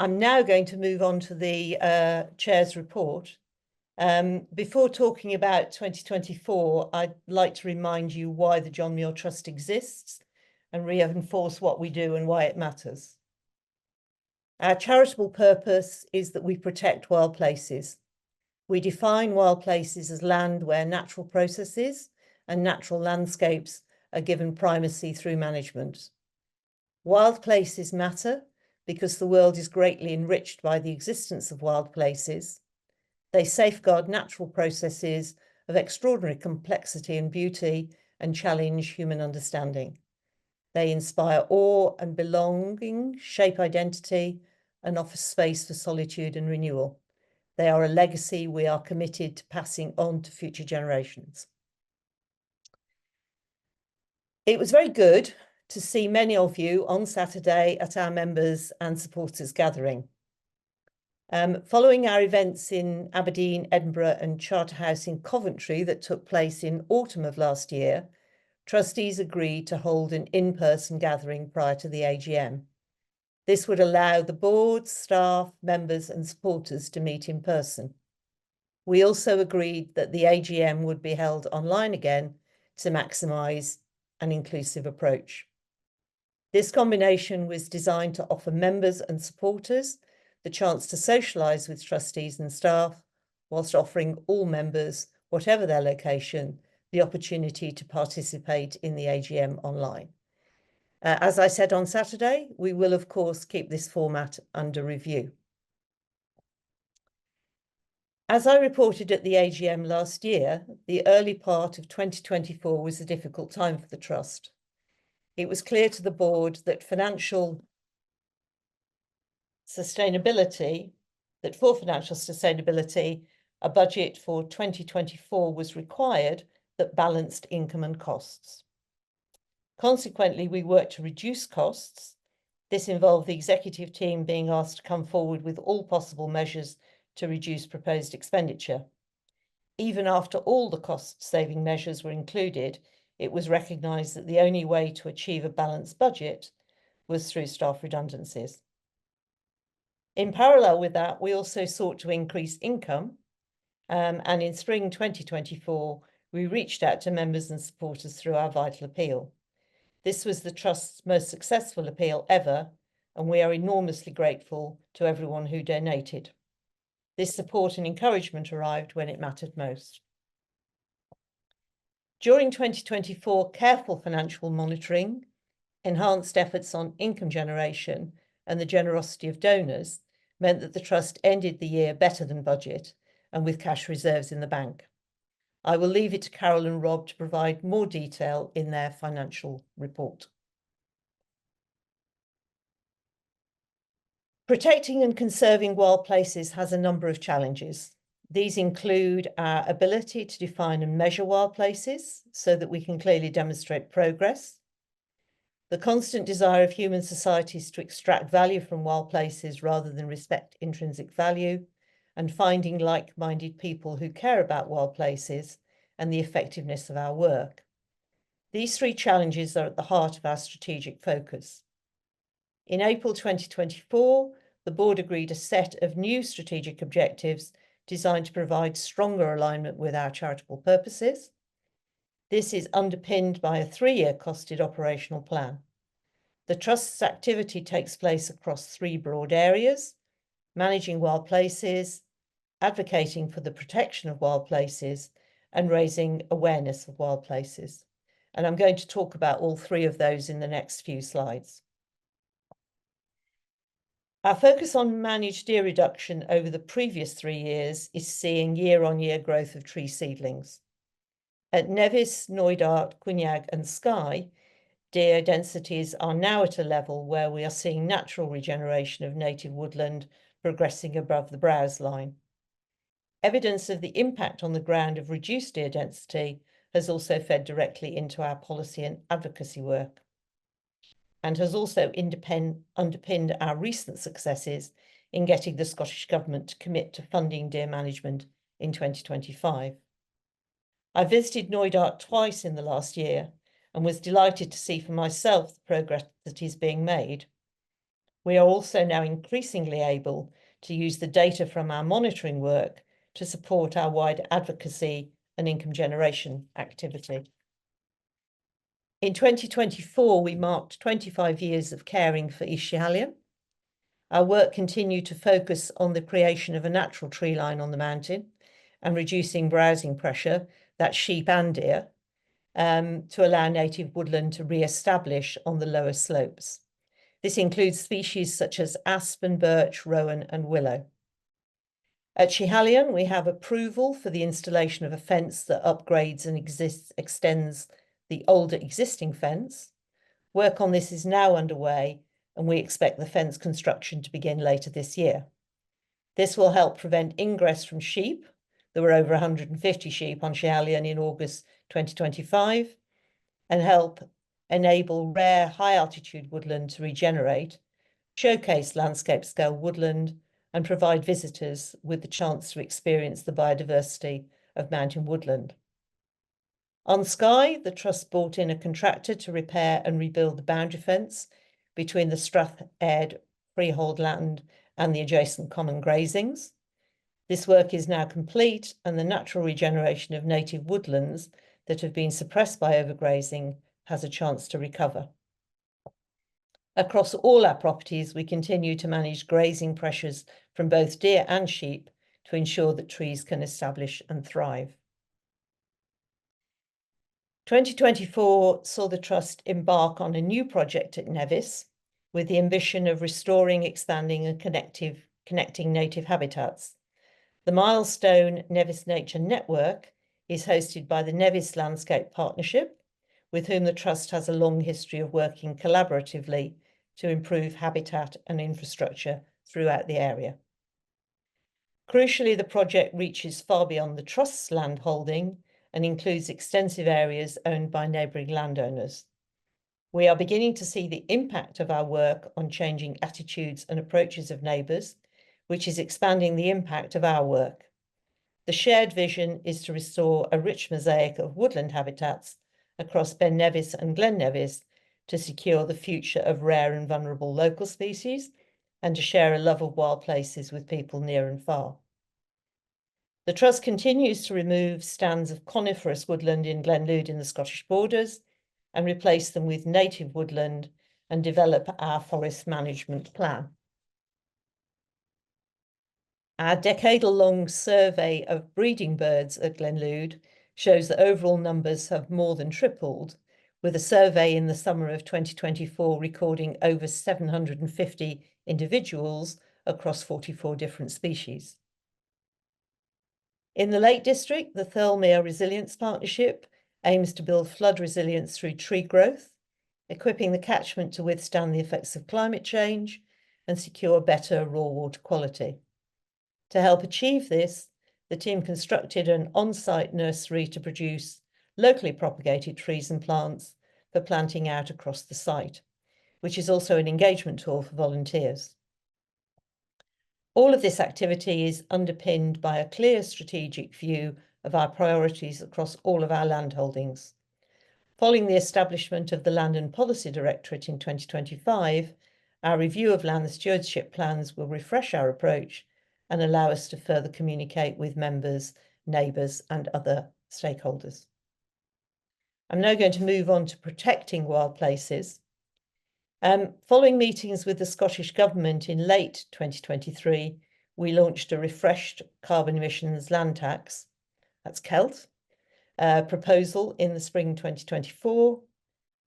I'm now going to move on to the Chair's report. Before talking about 2024, I'd like to remind you why the John Muir Trust exists and reinforce what we do and why it matters. Our charitable purpose is that we protect wild places. We define wild places as land where natural processes and natural landscapes are given primacy through management. Wild places matter because the world is greatly enriched by the existence of wild places. They safeguard natural processes of extraordinary complexity and beauty and challenge human understanding. They inspire awe and belonging, shape identity, and offer space for solitude and renewal. They are a legacy we are committed to passing on to future generations. It was very good to see many of you on Saturday at our members and supporters gathering. Following our events in Aberdeen, Edinburgh and Charterhouse in Coventry that took place in autumn of last year, trustees agreed to hold an in-person gathering prior to the AGM. This would allow the board, staff, members and supporters to meet in person. We also agreed that the AGM would be held online again to maximise an inclusive approach. This combination was designed to offer members and supporters the chance to socialise with trustees and staff, whilst offering all members, whatever their location, the opportunity to participate in the AGM online. As I said on Saturday, we will of course keep this format under review. As I reported at the AGM last year, the early part of 2024 was a difficult time for the Trust. It was clear to the board that for financial sustainability, a budget for 2024 was required that balanced income and costs. Consequently, we worked to reduce costs. This involved the executive team being asked to come forward with all possible measures to reduce proposed expenditure. Even after all the cost-saving measures were included, it was recognised that the only way to achieve a balanced budget was through staff redundancies. In parallel with that, we also sought to increase income, and in spring 2024, we reached out to members and supporters through our vital appeal. This was the Trust's most successful appeal ever, and we are enormously grateful to everyone who donated. This support and encouragement arrived when it mattered most. During 2024, careful financial monitoring, enhanced efforts on income generation, and the generosity of donors meant that the Trust ended the year better than budget and with cash reserves in the bank. I will leave it to Carol and Rob to provide more detail in their financial report. Protecting and conserving wild places has a number of challenges. These include our ability to define and measure wild places so that we can clearly demonstrate progress, the constant desire of human societies to extract value from wild places rather than respect intrinsic value, and finding like-minded people who care about wild places and the effectiveness of our work. These three challenges are at the heart of our strategic focus. In April 2024, the board agreed a set of new strategic objectives designed to provide stronger alignment with our charitable purposes. This is underpinned by a 3-year costed operational plan. The Trust's activity takes place across 3 broad areas: managing wild places, advocating for the protection of wild places, and raising awareness of wild places. And I'm going to talk about all 3 of those in the next few slides. Our focus on managed deer reduction over the previous 3 years is seeing year-on-year growth of tree seedlings. At Nevis, Knoydart, Quinag and Skye, deer densities are now at a level where we are seeing natural regeneration of native woodland progressing above the browse line. Evidence of the impact on the ground of reduced deer density has also fed directly into our policy and advocacy work, and has also underpinned our recent successes in getting the Scottish Government to commit to funding deer management in 2025. I visited Knoydart twice in the last year and was delighted to see for myself the progress that is being made. We are also now increasingly able to use the data from our monitoring work to support our wider advocacy and income generation activity. In 2024, we marked 25 years of caring for East Schiehallion. Our work continued to focus on the creation of a natural tree line on the mountain and reducing browsing pressure, that's sheep and deer, to allow native woodland to re-establish on the lower slopes. This includes species such as aspen, birch, rowan, and willow. At Schiehallion, we have approval for the installation of a fence that upgrades and extends the older existing fence. Work on this is now underway, and we expect the fence construction to begin later this year. This will help prevent ingress from sheep. There were over 150 sheep on Schiehallion in August 2025, and help enable rare high-altitude woodland to regenerate, showcase landscape-scale woodland, and provide visitors with the chance to experience the biodiversity of mountain woodland. On Skye, the Trust brought in a contractor to repair and rebuild the boundary fence between the Strath-Aird freehold land and the adjacent common grazings. This work is now complete, and the natural regeneration of native woodlands that have been suppressed by overgrazing has a chance to recover. Across all our properties, we continue to manage grazing pressures from both deer and sheep to ensure that trees can establish and thrive. 2024 saw the Trust embark on a new project at Nevis with the ambition of restoring, expanding and connecting native habitats. The milestone Nevis Nature Network is hosted by the Nevis Landscape Partnership, with whom the Trust has a long history of working collaboratively to improve habitat and infrastructure throughout the area. Crucially, the project reaches far beyond the Trust's land holding and includes extensive areas owned by neighbouring landowners. We are beginning to see the impact of our work on changing attitudes and approaches of neighbours, which is expanding the impact of our work. The shared vision is to restore a rich mosaic of woodland habitats across Ben Nevis and Glen Nevis to secure the future of rare and vulnerable local species and to share a love of wild places with people near and far. The Trust continues to remove stands of coniferous woodland in Glenlude in the Scottish borders and replace them with native woodland and develop our forest management plan. Our decadal-long survey of breeding birds at Glenlude shows that overall numbers have more than tripled, with a survey in the summer of 2024 recording over 750 individuals across 44 different species. In the Lake District, the Thirlmere Resilience Partnership aims to build flood resilience through tree growth, equipping the catchment to withstand the effects of climate change and secure better raw water quality. To help achieve this, the team constructed an on-site nursery to produce locally propagated trees and plants for planting out across the site, which is also an engagement tool for volunteers. All of this activity is underpinned by a clear strategic view of our priorities across all of our land holdings. Following the establishment of the Land and Policy Directorate in 2025, our review of land stewardship plans will refresh our approach and allow us to further communicate with members, neighbours and other stakeholders. I'm now going to move on to protecting wild places. Following meetings with the Scottish Government in late 2023, we launched a refreshed carbon emissions land tax, that's CELT, proposal in the spring 2024.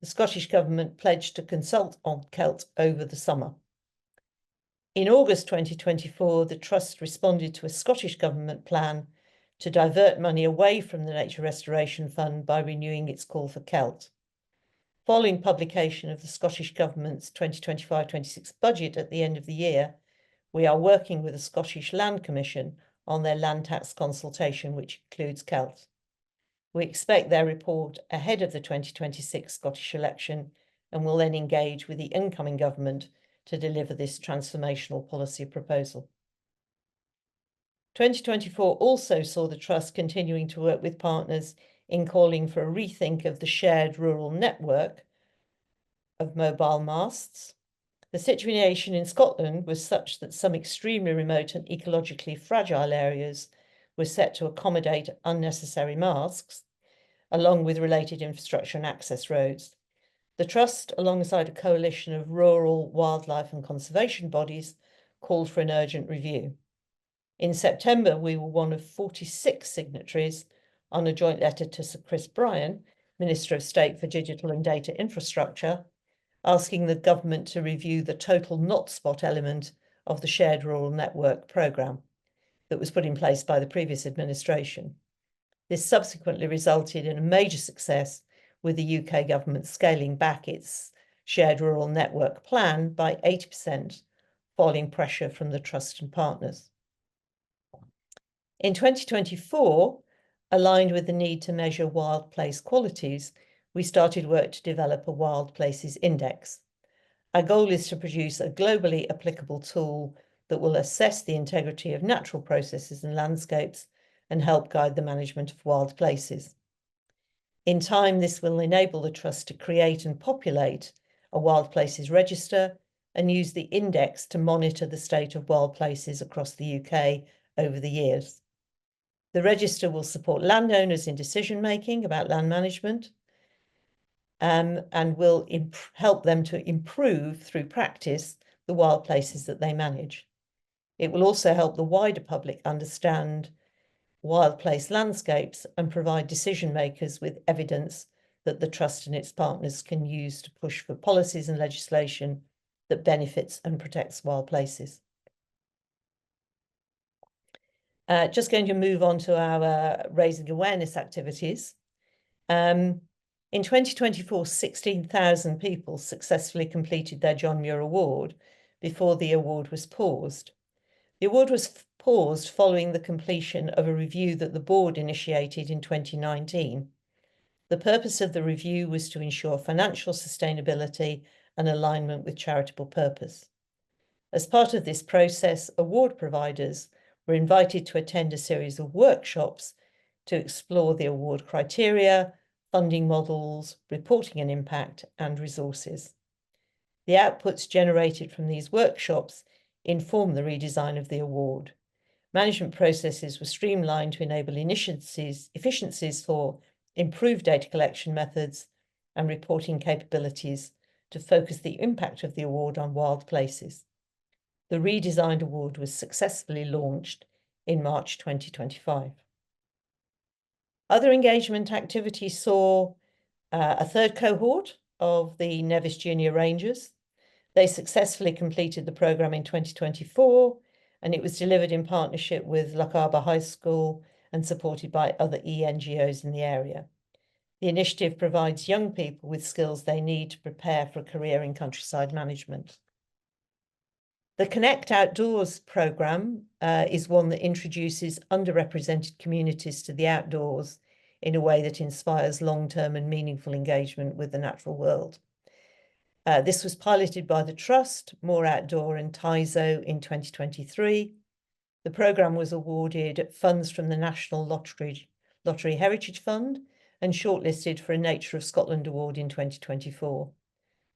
The Scottish Government pledged to consult on CELT over the summer. In August 2024, the Trust responded to a Scottish Government plan to divert money away from the Nature Restoration Fund by renewing its call for CELT. Following publication of the Scottish Government's 2025-26 budget at the end of the year, we are working with the Scottish Land Commission on their land tax consultation, which includes CELT. We expect their report ahead of the 2026 Scottish election and will then engage with the incoming government to deliver this transformational policy proposal. 2024 also saw the Trust continuing to work with partners in calling for a rethink of the shared rural network of mobile masts. The situation in Scotland was such that some extremely remote and ecologically fragile areas were set to accommodate unnecessary masks, along with related infrastructure and access roads. The Trust, alongside a coalition of rural, wildlife and conservation bodies, called for an urgent review. In September, we were one of 46 signatories on a joint letter to Sir Chris Bryan, Minister of State for Digital and Data Infrastructure, asking the government to review the total not-spot element of the Shared Rural Network programme that was put in place by the previous administration. This subsequently resulted in a major success, with the UK government scaling back its Shared Rural Network plan by 80%, following pressure from the Trust and partners. In 2024, aligned with the need to measure wild place qualities, we started work to develop a Wild Places Index. Our goal is to produce a globally applicable tool that will assess the integrity of natural processes and landscapes and help guide the management of wild places. In time, this will enable the Trust to create and populate a Wild Places Register and use the index to monitor the state of wild places across the UK over the years. The register will support landowners in decision-making about land management, and will help them to improve through practice the wild places that they manage. It will also help the wider public understand wild place landscapes and provide decision makers with evidence that the Trust and its partners can use to push for policies and legislation that benefits and protects wild places. Just going to move on to our raising awareness activities. In 2024, 16,000 people successfully completed their John Muir Award before the award was paused. The award was paused following the completion of a review that the board initiated in 2019. The purpose of the review was to ensure financial sustainability and alignment with charitable purpose. As part of this process, award providers were invited to attend a series of workshops to explore the award criteria, funding models, reporting and impact, and resources. The outputs generated from these workshops inform the redesign of the award. Management processes were streamlined to enable efficiencies for improved data collection methods and reporting capabilities to focus the impact of the award on wild places. The redesigned award was successfully launched in March 2025. Other engagement activities saw a third cohort of the Nevis Junior Rangers. They successfully completed the programme in 2024, and it was delivered in partnership with Lochaber High School and supported by other NGOs in the area. The initiative provides young people with skills they need to prepare for a career in countryside management. The Connect Outdoors programme is one that introduces underrepresented communities to the outdoors in a way that inspires long-term and meaningful engagement with the natural world. This was piloted by the Trust, More Outdoor and Tyzo in 2023. The programme was awarded funds from the National Lottery Heritage Fund and shortlisted for a Nature of Scotland Award in 2024.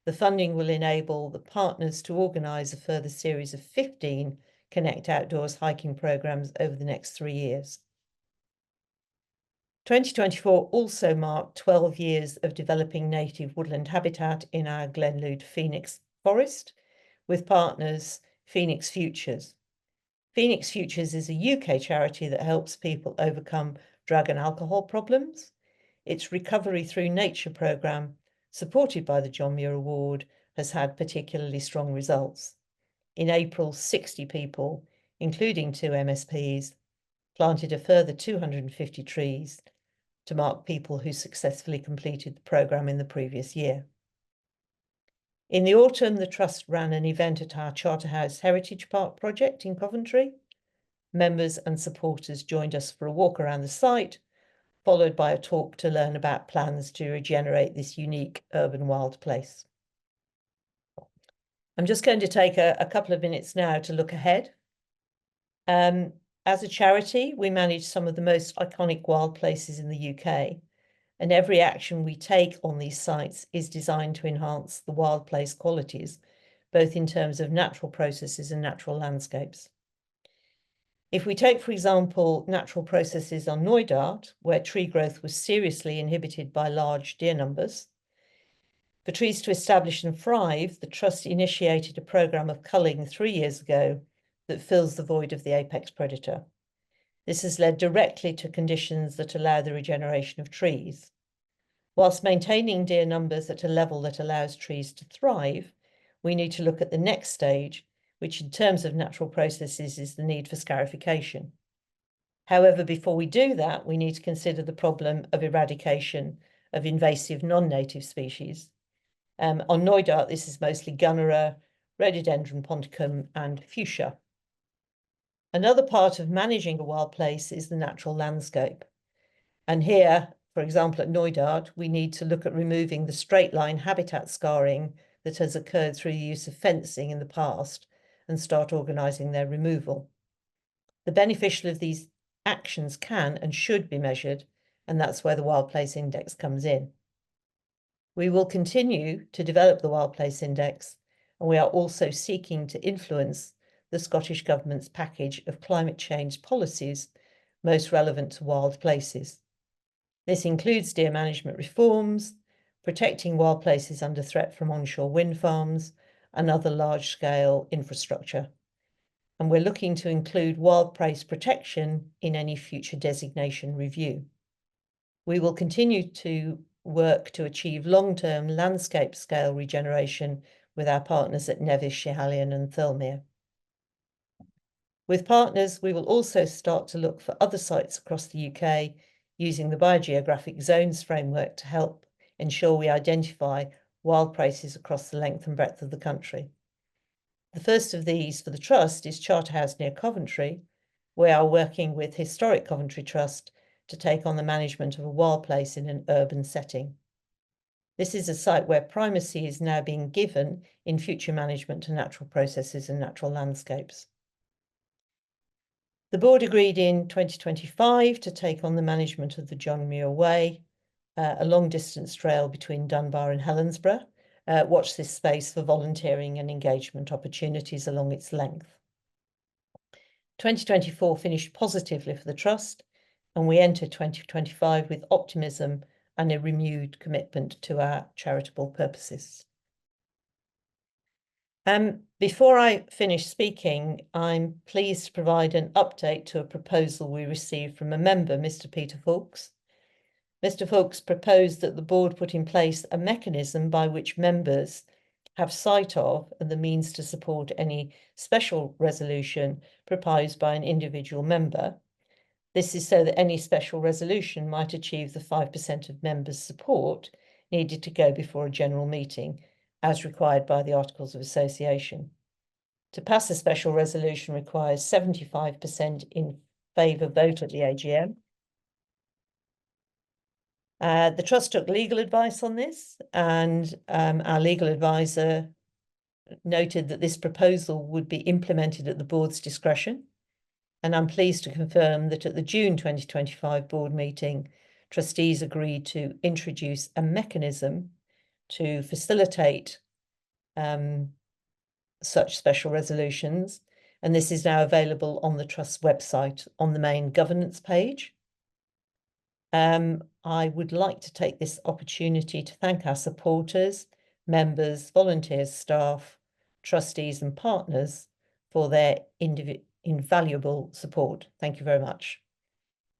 The funding will enable the partners to organise a further series of 15 Connect Outdoors hiking programmes over the next 3 years. 2024 also marked 12 years of developing native woodland habitat in our Glenlude Phoenix Forest with partners Phoenix Futures. Phoenix Futures is a UK charity that helps people overcome drug and alcohol problems. Its Recovery Through Nature programme, supported by the John Muir Award, has had particularly strong results. In April, 60 people, including 2 MSPs, planted a further 250 trees to mark people who successfully completed the programme in the previous year. In the autumn, the Trust ran an event at our Charterhouse Heritage Park project in Coventry. Members and supporters joined us for a walk around the site, followed by a talk to learn about plans to regenerate this unique urban wild place. I'm just going to take a couple of minutes now to look ahead. As a charity, we manage some of the most iconic wild places in the UK, and every action we take on these sites is designed to enhance the wild place qualities both in terms of natural processes and natural landscapes. If we take, for example, natural processes on Knoydart, where tree growth was seriously inhibited by large deer numbers, for trees to establish and thrive, the Trust initiated a programme of culling 3 years ago that fills the void of the apex predator. This has led directly to conditions that allow the regeneration of trees. Whilst maintaining deer numbers at a level that allows trees to thrive, we need to look at the next stage, which in terms of natural processes is the need for scarification. However, before we do that, we need to consider the problem of eradication of invasive non-native species. On Knoydart, this is mostly Gunnera, Rhododendron ponticum, and Fuchsia. Another part of managing a wild place is the natural landscape. And here, for example, at Knoydart, we need to look at removing the straight line habitat scarring that has occurred through the use of fencing in the past and start organising their removal. The beneficial of these actions can and should be measured, and that's where the Wild Place Index comes in. We will continue to develop the Wild Place Index, and we are also seeking to influence the Scottish Government's package of climate change policies most relevant to wild places. This includes deer management reforms, protecting wild places under threat from onshore wind farms, and other large-scale infrastructure. And we're looking to include wild place protection in any future designation review. We will continue to work to achieve long-term landscape scale regeneration with our partners at Nevis, Schiehallion and Thirlmere. With partners, we will also start to look for other sites across the UK using the biogeographic zones framework to help ensure we identify wild places across the length and breadth of the country. The first of these for the Trust is Charterhouse near Coventry. We are working with Historic Coventry Trust to take on the management of a wild place in an urban setting. This is a site where primacy is now being given in future management to natural processes and natural landscapes. The board agreed in 2025 to take on the management of the John Muir Way, a long-distance trail between Dunbar and Helensburgh. Watch this space for volunteering and engagement opportunities along its length. 2024 finished positively for the Trust, and we enter 2025 with optimism and a renewed commitment to our charitable purposes. Before I finish speaking, I'm pleased to provide an update to a proposal we received from a member, Mr. Peter Fawkes. Mr. Fawkes proposed that the board put in place a mechanism by which members have sight of and the means to support any special resolution proposed by an individual member. This is so that any special resolution might achieve the 5% of members' support needed to go before a general meeting, as required by the Articles of Association. To pass a special resolution requires 75% in favour vote at the AGM. The Trust took legal advice on this, and our legal advisor noted that this proposal would be implemented at the board's discretion. And I'm pleased to confirm that at the June 2025 board meeting, trustees agreed to introduce a mechanism to facilitate such special resolutions. And this is now available on the Trust's website on the main governance page. I would like to take this opportunity to thank our supporters, members, volunteers, staff, trustees and partners for their invaluable support. Thank you very much.